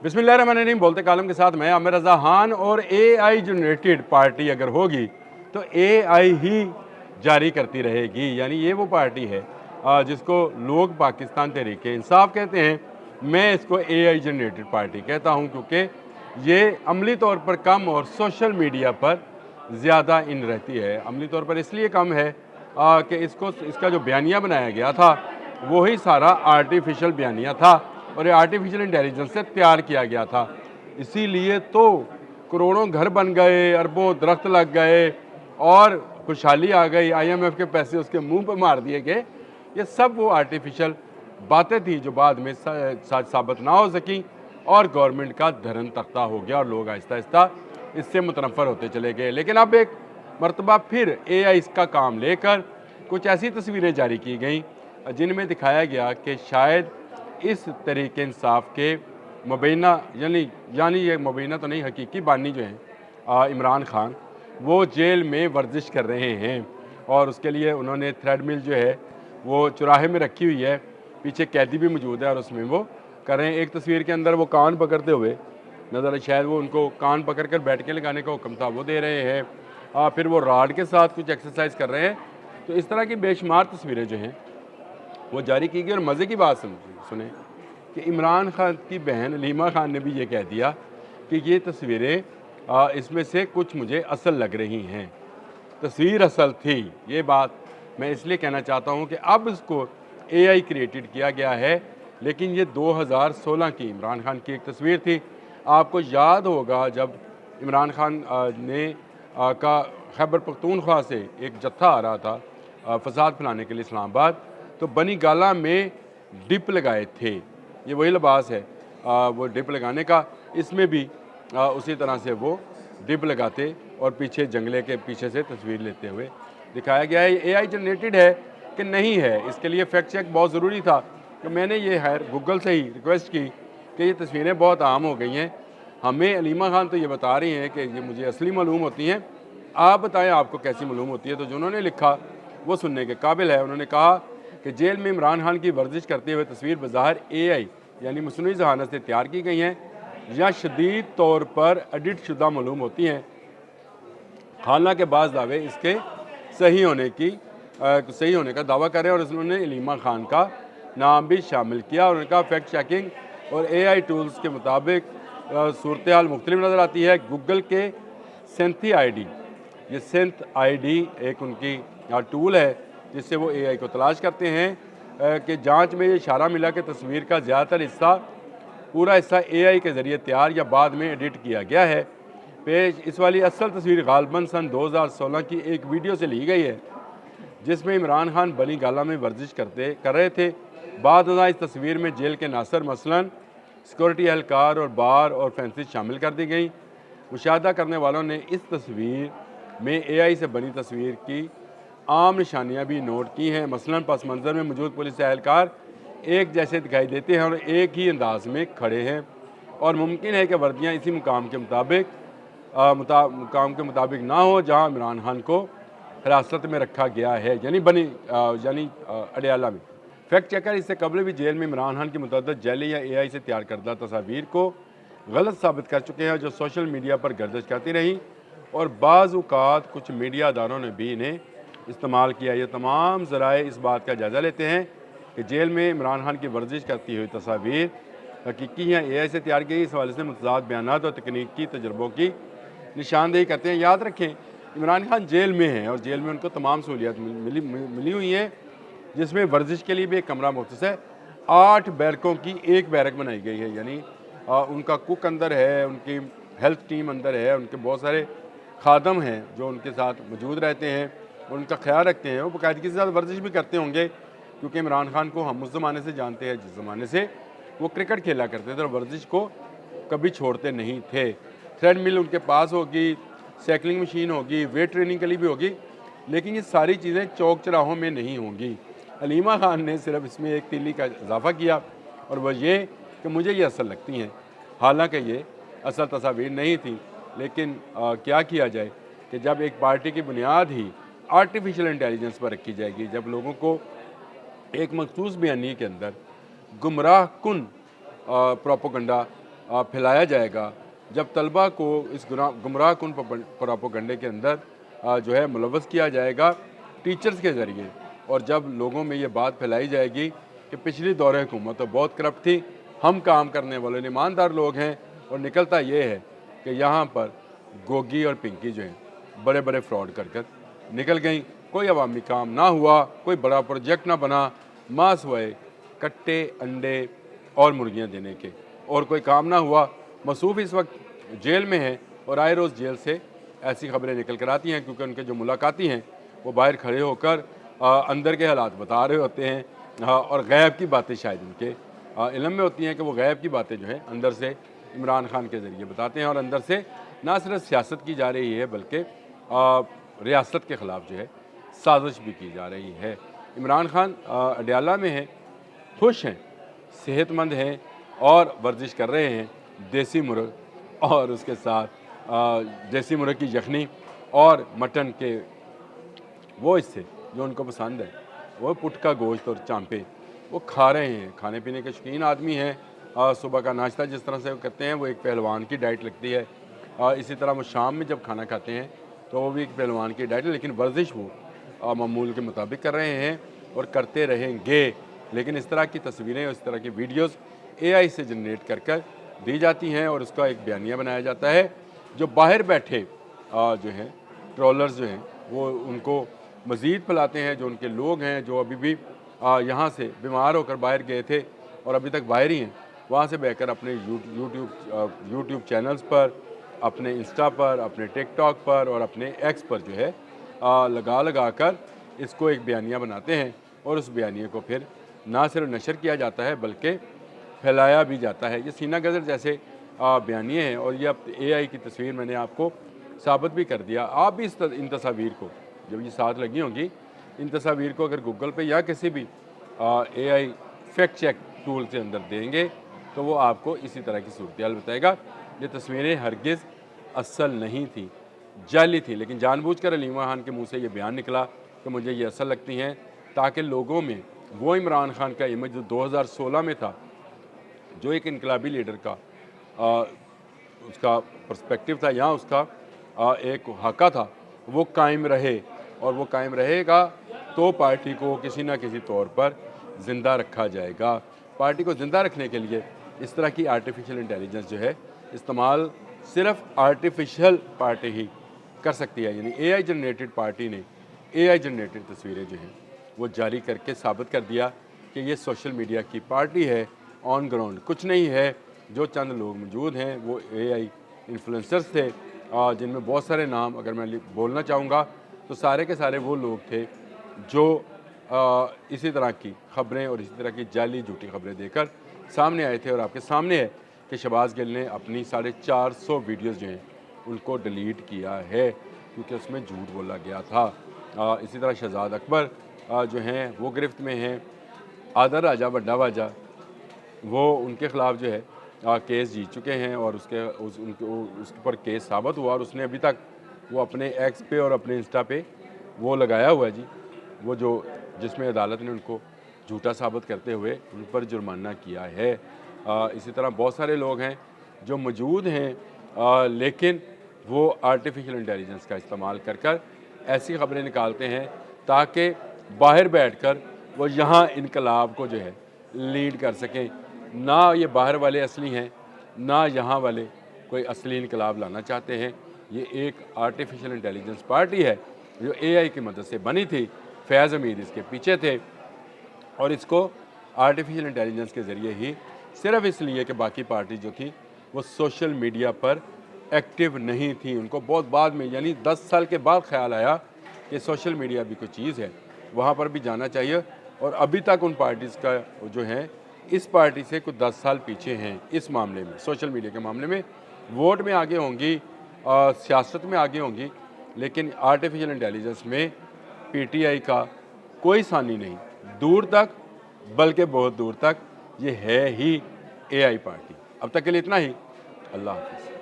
बिस्मिल्लाहिर्रहमानिर्रहीम। बोलते कालम के साथ मैं आमिर रज़ा खान। और AI जनरेटेड पार्टी अगर होगी तो AI ही जारी करती रहेगी, यानी ये वो पार्टी है जिसको लोग पाकिस्तान तहरीक इंसाफ कहते हैं। मैं इसको AI जनरेटेड पार्टी कहता हूँ क्योंकि ये अमली तौर पर कम और सोशल मीडिया पर ज़्यादा इन रहती है। अमली तौर पर इसलिए कम है कि इसका जो बयानिया बनाया गया था वही सारा आर्टिफिशियल बयानिया था और ये आर्टिफिशियल इंटेलिजेंस से तैयार किया गया था। इसीलिए तो करोड़ों घर बन गए, अरबों दरख्त लग गए और खुशहाली आ गई। IMF के पैसे उसके मुंह पर मार दिए गए। ये सब वो आर्टिफिशियल बातें थी जो बाद में सच साबित ना हो सकी और गवर्नमेंट का धरन तख्ता हो गया और लोग आहिस्ता आहिस्ता इससे मुतनफ़र होते चले गए। लेकिन अब एक मरतबा फिर AI इसका काम लेकर कुछ ऐसी तस्वीरें जारी की गई जिनमें दिखाया गया कि शायद इस तरीके इंसाफ के मुबैना यानी ये मुबैना तो नहीं, हकीकी बानी जो हैं इमरान खान, वो जेल में वर्जिश कर रहे हैं और उसके लिए उन्होंने थ्रेडमिल जो है वो चौराहे में रखी हुई है। पीछे कैदी भी मौजूद है और उसमें वो कर रहे हैं। एक तस्वीर के अंदर वो कान पकड़ते हुए नज़र, शायद वो उनको कान पकड़ कर बैठके लगाने का हुक्म था, वो दे रहे हैं। फिर वो राड के साथ कुछ एक्सरसाइज कर रहे हैं। तो इस तरह की बेशुमार तस्वीरें जो हैं वो जारी की गई। और मज़े की बात सुने कि इमरान खान की बहन अलीमा खान ने भी ये कह दिया कि ये तस्वीरें इसमें से कुछ मुझे असल लग रही हैं। तस्वीर असल थी, ये बात मैं इसलिए कहना चाहता हूँ कि अब इसको AI क्रिएटेड किया गया है, लेकिन ये 2016 की इमरान खान की एक तस्वीर थी। आपको याद होगा जब इमरान खान का खैबर पख्तूनख्वा से एक जत्था आ रहा था फसाद फैलाने के लिए इस्लामाबाद, तो बनी गाला में डिप लगाए थे। ये वही लिबास है वो डिप लगाने का। इसमें भी उसी तरह से वो डिप लगाते और पीछे जंगले के पीछे से तस्वीर लेते हुए दिखाया गया है। AI जनरेटेड है कि नहीं है, इसके लिए फैक्ट चेक बहुत ज़रूरी था। तो मैंने ये गूगल से ही रिक्वेस्ट की कि ये तस्वीरें बहुत आम हो गई हैं। हमें अलीमा खान तो ये बता रही हैं कि ये मुझे असली मालूम होती हैं, आप बताएं आपको कैसी मालूम होती है। तो जो उन्होंने लिखा वो सुनने के काबिल है। उन्होंने कहा कि जेल में इमरान खान की वर्जिश करते हुए तस्वीर बज़ाहिर AI यानी मसनूई ज़हानत से तैयार की गई हैं या शदीद तौर पर एडिट शुदा मालूम होती हैं। हालांकि बाज़ दावे इसके सही होने का दावा करें और उन्होंने अलीमा खान का नाम भी शामिल किया। उन्होंने कहा फैक्ट चेकिंग और AI टूल्स के मुताबिक सूरत हाल मुख्तलिफ नज़र आती है। गूगल के सेंथी ID, ये सेंथ ID एक उनकी टूल है जिससे वो AI को तलाश करते हैं कि जांच में ये इशारा मिला कि तस्वीर का ज़्यादातर हिस्सा पूरा हिस्सा AI के ज़रिए तैयार या बाद में एडिट किया गया है। पेश इस वाली असल तस्वीर गालबन सन 2016 की एक वीडियो से ली गई है जिसमें इमरान खान बनी गाला में वर्जिश कर रहे थे। बाद इस तस्वीर में जेल के नासर मसलन सिक्योरिटी एहलकार और बार और फेंसिस शामिल कर दी गई। मुशाहदा करने वालों ने इस तस्वीर में AI से बनी तस्वीर की आम निशानियां भी नोट की हैं। मसलन पस मंज़र में मौजूद पुलिस एहलकार एक जैसे दिखाई देते हैं और एक ही अंदाज में खड़े हैं और मुमकिन है कि वर्दियाँ इसी मुकाम के मुताबिक ना हो जहाँ इमरान खान को हिरासत में रखा गया है, यानी अडयाला में। फैक्ट चेकर इससे कबल भी जेल में इमरान खान की मुतअद्दिद जेली या AI से तैयार करदा तस्वीर को गलत साबित कर चुके हैं जो सोशल मीडिया पर गर्दिश करती रही और बाज़ औक़ात कुछ मीडिया अदारों ने भी इन्हें इस्तेमाल किया। ये तमाम ज़राए इस बात का जायज़ा लेते हैं कि जेल में इमरान खान की वर्जिश करती हुई तस्वीर हकीकी या AI से तैयार की। इस हवाले से मुतज़ाद बयानात और तकनीकी तजुर्बों की निशानदेही करते हैं। याद रखें इमरान खान जेल में हैं और जेल में उनको तमाम सहूलियात मिली हुई हैं जिसमें वर्जिश के लिए भी एक कमरा मुख्तस है। 8 बैरकों की एक बैरक बनाई गई है, यानी उनका कुक अंदर है, उनकी हेल्थ टीम अंदर है, उनके बहुत सारे खादम हैं जो उनके साथ मौजूद रहते हैं और उनका ख्याल रखते हैं। वो बाकायदगी के साथ वर्जिश भी करते होंगे क्योंकि इमरान खान को हम उस ज़माने से जानते हैं जिस ज़माने से वो क्रिकेट खेला करते थे और वर्जिश को कभी छोड़ते नहीं थे। थ्रेड मिल उनके पास होगी, साइकिलिंग मशीन होगी, वेट ट्रेनिंग के लिए भी होगी, लेकिन ये सारी चीज़ें चौक चौराहों में नहीं होंगी। अलीमा खान ने सिर्फ इसमें एक तीली का इजाफा किया और वह ये कि मुझे ये असल लगती हैं, हालांकि ये असल तस्वीर नहीं थी। लेकिन क्या किया जाए कि जब एक पार्टी की बुनियाद ही आर्टिफिशियल इंटेलिजेंस पर रखी जाएगी, जब लोगों को एक मखसूस बयानी के अंदर गुमराह कुन प्रोपोगंडा پھیلایا جائے گا، جب طلبہ کو اس گمراہ کن پراپوگنڈے کے اندر جو ہے ملوث کیا جائے گا ٹیچرز کے ذریعے، اور جب لوگوں میں یہ بات پھیلائی جائے گی کہ پچھلی دور حکومت تو بہت کرپٹ تھی، ہم کام کرنے والے ایماندار لوگ ہیں، اور نکلتا یہ ہے کہ یہاں پر گوگی اور پنکی جو ہیں بڑے بڑے فراڈ کر نکل گئیں، کوئی عوامی کام نہ ہوا، کوئی بڑا پروجیکٹ نہ بنا، ماس ہوئے کٹے انڈے اور مرغیاں دینے کے، اور کوئی کام نہ ہوا۔ مصروف اس وقت جیل میں ہیں، اور آئے روز جیل سے ایسی خبریں نکل کر آتی ہیں، کیونکہ ان کے جو ملاقاتی ہیں وہ باہر کھڑے ہو کر اندر کے حالات بتا رہے ہوتے ہیں، اور غیب کی باتیں شاید ان کے علم میں ہوتی ہیں کہ وہ غیب کی باتیں جو ہیں اندر سے عمران خان کے ذریعے بتاتے ہیں، اور اندر سے نہ صرف سیاست کی جا رہی ہے بلکہ ریاست کے خلاف جو ہے سازش بھی کی جا رہی ہے۔ عمران خان اڈیالہ میں ہیں، خوش ہیں، صحت مند ہیں، اور ورزش کر رہے ہیں، دیسی مرغ اور اس کے ساتھ دیسی مرغ کی یخنی اور مٹن کے وہ حصے جو ان کو پسند ہے، وہ پٹ کا گوشت اور چانپے وہ کھا رہے ہیں۔ کھانے پینے کے شوقین آدمی ہیں، صبح کا ناشتہ جس طرح سے وہ کرتے ہیں وہ ایک پہلوان کی ڈائٹ لگتی ہے، اسی طرح وہ شام میں جب کھانا کھاتے ہیں تو وہ بھی ایک پہلوان کی ڈائٹ ہے، لیکن ورزش وہ معمول کے مطابق کر رہے ہیں اور کرتے رہیں گے۔ لیکن اس طرح کی تصویریں اور اس طرح کی ویڈیوز اے آئی سے جنریٹ کر دی جاتی ہیں، اور اس کا ایک بیانیہ بنایا جاتا ہے، جو باہر بیٹھے جو ہیں ٹرولرز جو ہیں وہ ان کو مزید پھیلاتے ہیں، جو ان کے لوگ ہیں جو ابھی بھی یہاں سے بیمار ہو کر باہر گئے تھے اور ابھی تک باہر ہی ہیں، وہاں سے بہ کر اپنے یوٹیوب چینلز پر، اپنے انسٹا پر، اپنے ٹک ٹاک پر اور اپنے ایکس پر جو ہے لگا کر اس کو ایک بیانیہ بناتے ہیں، اور اس بیانیے کو پھر نہ صرف نشر کیا جاتا ہے بلکہ پھیلایا بھی جاتا ہے۔ یہ سینہ گزر جیسے بیانیے ہیں، اور یہ اب اے آئی کی تصویر میں نے آپ کو ثابت بھی کر دیا۔ آپ بھی ان تصاویر کو جب یہ ساتھ لگی ہوں گی، ان تصاویر کو اگر گوگل پہ یا کسی بھی اے آئی فیکٹ چیک ٹول کے اندر دیں گے تو وہ آپ کو اسی طرح کی صورتحال بتائے گا۔ یہ تصویریں ہرگز اصل نہیں تھیں، جعلی تھی، لیکن جان بوجھ کر علی خان کے منہ سے یہ بیان نکلا کہ مجھے یہ اصل لگتی ہیں، تاکہ لوگوں میں وہ عمران خان کا امیج جو 2016 میں تھا، جو ایک انقلابی لیڈر کا اس کا پرسپیکٹیو تھا یا اس کا ایک حقہ تھا، وہ قائم رہے، اور وہ قائم رہے گا تو پارٹی کو کسی نہ کسی طور پر زندہ رکھا جائے گا۔ پارٹی کو زندہ رکھنے کے لیے اس طرح کی آرٹیفیشل انٹیلیجنس جو ہے استعمال صرف آرٹیفیشل پارٹی ہی کر سکتی ہے، یعنی اے آئی جنریٹڈ پارٹی نے اے آئی جنریٹڈ تصویریں جو ہیں وہ جاری کر کے ثابت کر دیا کہ یہ سوشل میڈیا کی پارٹی ہے، آن گراؤنڈ کچھ نہیں ہے۔ جو چند لوگ موجود ہیں وہ اے آئی انفلوئنسرز تھے، جن میں بہت سارے نام اگر میں بولنا چاہوں گا تو سارے کے سارے وہ لوگ تھے جو اسی طرح کی خبریں اور اسی طرح کی جعلی جھوٹی خبریں دے کر سامنے آئے تھے، اور آپ کے سامنے ہے کہ شہباز گل نے اپنی 450 ویڈیوز جو ہیں ان کو ڈیلیٹ کیا ہے، کیونکہ اس میں جھوٹ بولا گیا تھا۔ اسی طرح شہزاد اکبر جو ہیں وہ گرفت میں ہیں، آدر راجہ بڑا واجہ وہ ان کے خلاف جو ہے کیس جیت چکے ہیں، اور اس پر کیس ثابت ہوا، اور اس نے ابھی تک وہ اپنے ایکس پہ اور اپنے انسٹا پہ وہ لگایا ہوا ہے جی، وہ جس میں عدالت نے ان کو جھوٹا ثابت کرتے ہوئے ان پر جرمانہ کیا ہے۔ اسی طرح بہت سارے لوگ ہیں جو موجود ہیں، لیکن وہ آرٹیفیشل انٹیلیجنس کا استعمال کر ایسی خبریں نکالتے ہیں تاکہ باہر بیٹھ کر وہ یہاں انقلاب کو جو ہے لیڈ کر سکیں۔ نہ یہ باہر والے اصلی ہیں، نہ یہاں والے کوئی اصلی انقلاب لانا چاہتے ہیں۔ یہ ایک آرٹیفیشل انٹیلیجنس پارٹی ہے جو اے آئی کی مدد سے بنی تھی، فیض حمید اس کے پیچھے تھے، اور اس کو آرٹیفیشل انٹیلیجنس کے ذریعے ہی صرف اس لیے کہ باقی پارٹی جو تھی وہ سوشل میڈیا پر ایکٹیو نہیں تھی، ان کو بہت بعد میں یعنی 10 سال کے بعد خیال آیا کہ سوشل میڈیا بھی کوئی چیز ہے، وہاں پر بھی جانا چاہیے، اور ابھی تک ان پارٹیز کا جو ہیں اس پارٹی سے کچھ 10 سال پیچھے ہیں اس معاملے میں، سوشل میڈیا کے معاملے میں۔ ووٹ میں آگے ہوں گی، سیاست میں آگے ہوں گی، لیکن آرٹیفیشل انٹیلیجنس میں پی ٹی آئی کا کوئی ثانی نہیں، دور تک بلکہ بہت دور تک یہ ہے ہی اے آئی پارٹی۔ اب تک کے لیے اتنا ہی، اللہ حافظ۔